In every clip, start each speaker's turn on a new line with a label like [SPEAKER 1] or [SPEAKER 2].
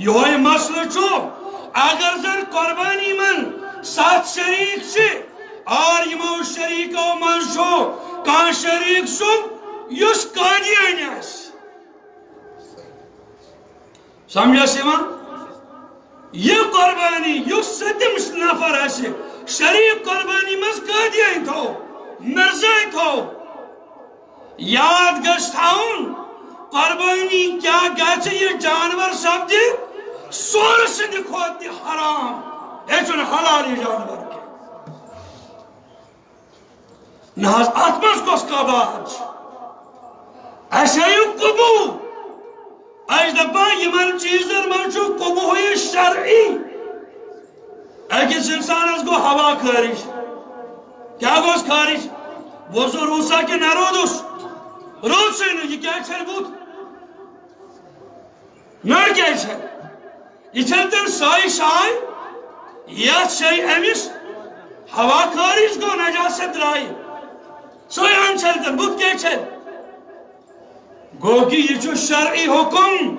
[SPEAKER 1] یہ مسئلہ چھو اگر زن قربانی من 7 شریک سے اور یمو شریکو من چھو کان شریک سن یس قادیانی آس سمجھا سیوان یہ قربانی یس ستم نفر آسے شریک قربانی مز قادیانی تھو مرزائی تھو یاد گشت تھاؤن قربانی کیا گاچے یہ جانور سب دی سور سے دکھوتی حرام ایچن حلالی جانور کے ناز اتمس کس کباج ایسے ہی قبو ایس دبا یمن چیزر منچو قبو ہوئی شرعی ایکس انسان اس کو ہوا خارج کیا گوز خارج وضو روسا کے نرودس رود سے نہیں یہ کیا چھر بود نر کیا چھر یہ چھلتن سائی شائی یا شائی امیس ہوا خارج کو نجاست رائی سوئی ان چھلتن بود کیا چھر گو کہ یہ جو شرعی حکم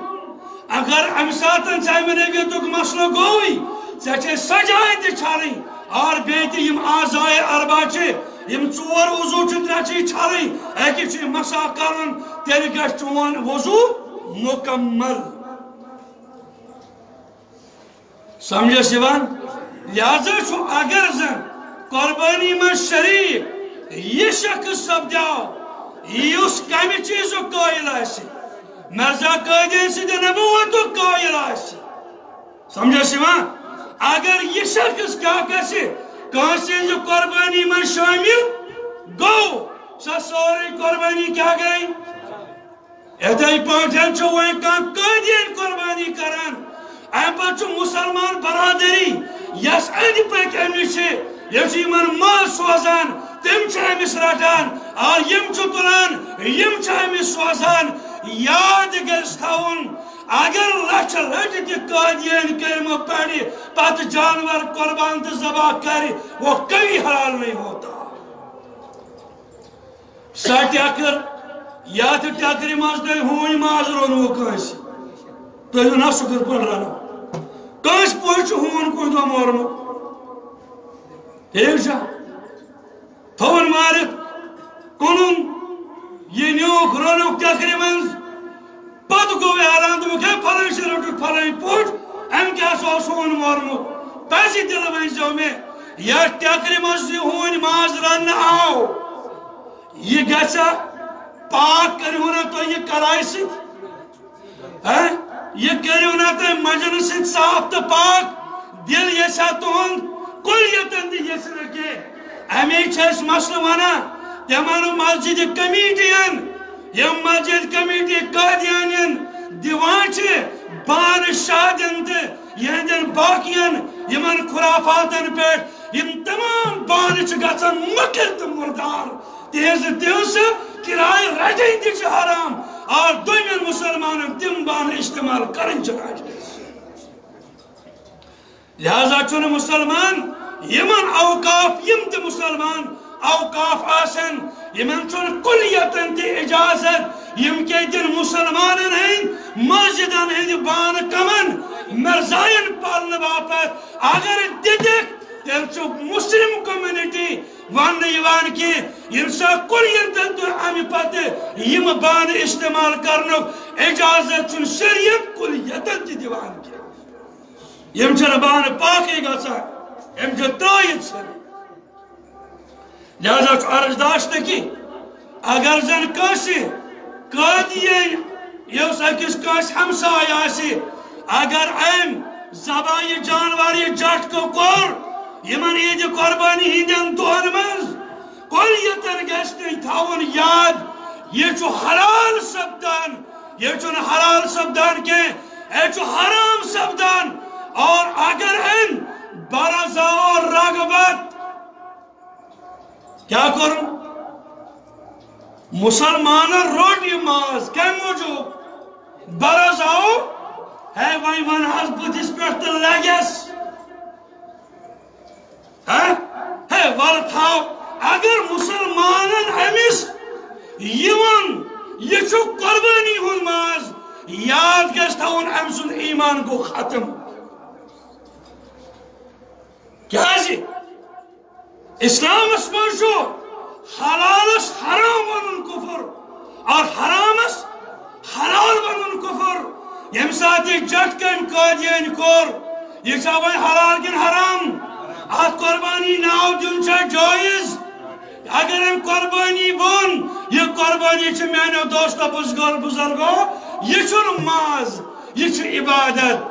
[SPEAKER 1] اگر امساتن چاہی میں نے تک مسئلہ گوئی چاہے سجائے دی چھاری اور بیتی یم آزائے اربا چھے یم 4 وضو چھترا چھاری ایکی چھے مسا کرن تیری گشت چون وضو مکمل سمجھے سیوان لہذا چھو اگر زن قربانی میں شریف یہ شخص سب جاؤ یہ اس کمی چیزو قائل آسی مرزا قائدین سے دے نبوتو قائل آسی سمجھے سیوان اگر یہ شخص کیا کسی کہاں سے جو قربانی میں شامل گو سا سوری قربانی کیا گئی ایتائی پانٹھن چھو وہیں کام قائدین قربانی کرن ایم پر چھو مسلمان برادری یس ایدی پیک امی چھے یسی من مال سوزان تم چھے امیس رٹان اور یم چھو تلان یم چھے امیس سوزان یاد گرستاؤن اگر لچ رٹ دی قادیان کرم پڑی پت جانور قربان دی زبا کری وہ کبھی حلال نہیں ہوتا ساٹھ اکر یا تو ٹاکری ماز دے ہوئی ماز رونو کانسی تو یہ نا سکر پر رہنا کانس پوچھ ہون کوئی دو مورمو ٹھیک جا تھون مارک کنون یہ نیوک رونو ٹاکری ماز پت گوے حالان دو کہ پھلائی سے روٹو پھلائی پوچھ ایم کیا سو سون مورمو پیسی دل بین جو میں یا ٹاکری ماز دی ہون ماز رن آو یہ گیسا پاک کری ہونا تو یہ کرائی سی یہ کری ہونا تو مجن سی صاف تو پاک دل یہ ساتون کل یتن دی یہ سرکے ہمیں چھس مسئلہ وانا تیمانو مسجد کمیٹین یہ مسجد کمیٹی قادیانین دیوان چھے بان شادن دے یہ دن باقین یمن خرافاتن پیٹ یہ تمام بان چھے گھن مکر تو مردار تیز دیوس کرائے رجائی دی چھے حرام اور دویمین مسلمان تم بان استعمال کرن چکا چھے لہذا چھونے مسلمان یمن اوقاف یم مسلمان اوقاف آسن یمن چھونے کلیتن تی اجازت یم کے دن مسلمانن ہیں مسجدن ہیں بان کمن مرزائن پالن باپت اگر دیدک تیل چھو مسلم کمیونٹی وان یوان کی انسا کلیتن تو ہمیں پاتے یم بان استعمال کرنو اجازت چھن شریعت کلیتن تی دیوان کی یم چھن بان پاکی گا سا یم چھن ترائیت سر لہذا چھو عرض داشت کی اگر زن کاسی قادیین یو سکس کاس ہمسائی آسی اگر ایم زبائی جانواری جٹ کو کور یمن عید قربانی ہندن دون منز کلیتن گشتی تھاون یاد یہ چھو حلال سبدان یہ چھو حلال سبدان کے اے چھو حرام سبدان اور اگر ان برزا اور رغبت کیا کروں مسلمان روٹی ماز کیا موجود برزاؤ ہے وہی ون ہاس بودھس پیٹ تل لگیس ہے ورتھاو اگر مسلمانن امیس یون یہ چھو قربانی ہون ماز یاد گژھِ تھاوُن أمۍ سُنٛد ایٖمان گوٚو ختم کیٛازِ اسلامس منٛز چھُ حلالس حرام ونُن کفر اور حرامس حلال ونُن کفر ییٚمہِ ساتہٕ یہِ جٹ کامہِ قٲدیٲنۍ کوٚر یہِ چھا وۄنۍ حلال کِنہٕ حرام اتھ قربانی ناو دیُن چھا جٲیز اگر أمۍ قربانی ووٚن یہِ قربانی چھِ میانیو دوستو بزرگو یہِ چھُنہٕ ماز یہِ چھُ عبادت